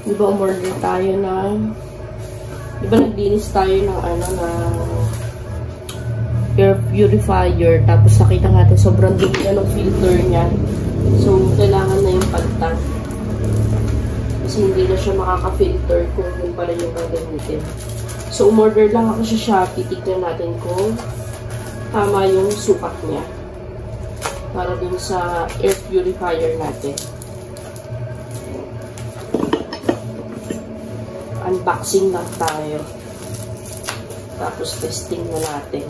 Di ba umorder tayo ng, di ba naglinis tayo ng air purifier, tapos nakita natin sobrang dumi na ng filter niya. So, kailangan na yung pagtag. Kasi hindi na siya makaka-filter kung yun pala yung gagamitin. So, umorder lang ako sa Shopee. Tignan natin kung tama yung sukat niya. Para dun sa air purifier natin. Unboxing lang tayo. Tapos, testing na natin.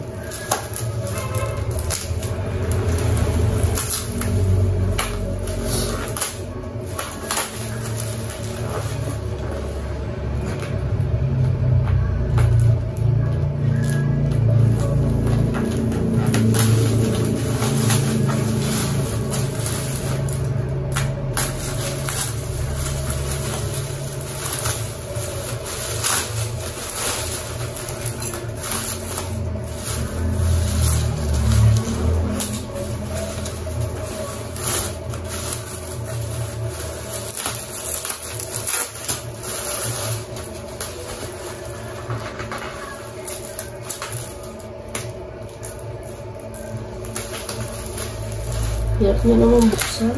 Hirap niya naman buksan.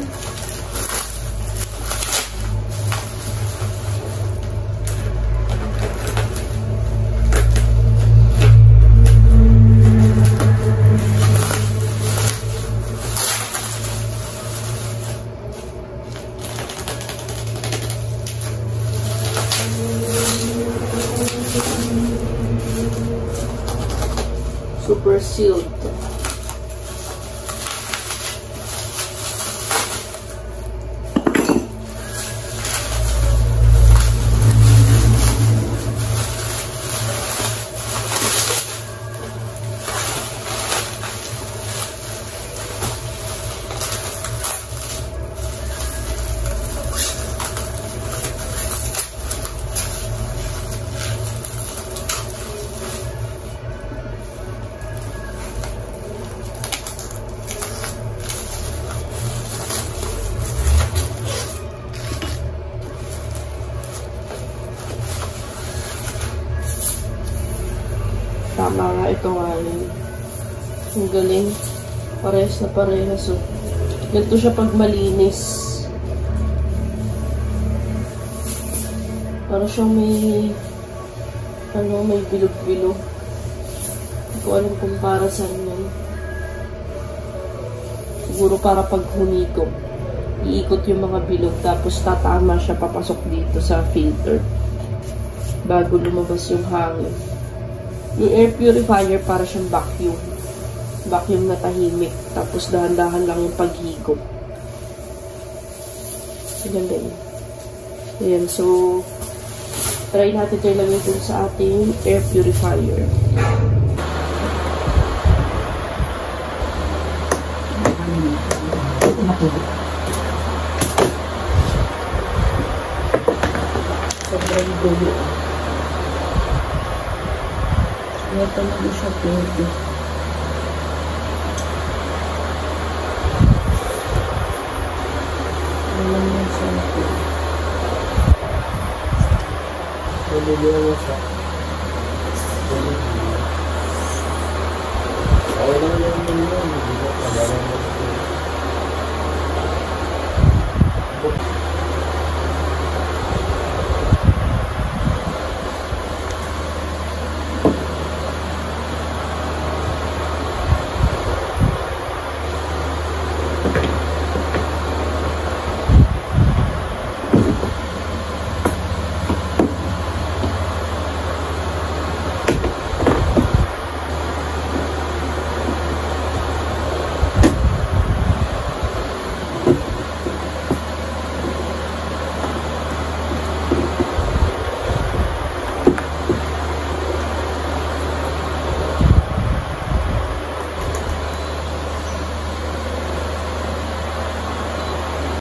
Super sealed. Tama nga, ito nga yun. Ang galing. Parehas na parehas. So, ganito siya pag malinis. Para siyang may may bilog-bilog. Hindi ko alam kung para saan yan. Siguro para pag humigop. Iikot yung mga bilog, tapos tatama siya papasok dito sa filter. Bago lumabas yung hangin. Yung air purifier para siyang vacuum. Vacuum na tahimik. Tapos dahan-dahan lang yung paghigop. Ganda yun. Ayan, so try natin ito ilagay dun sa ating air purifier. Sobrang gulo. Kaya talaga siya pwede. Alam mo siya. Pwede mo siya. Ayaw lang lang yun. Hindi ko pagalan mo siya.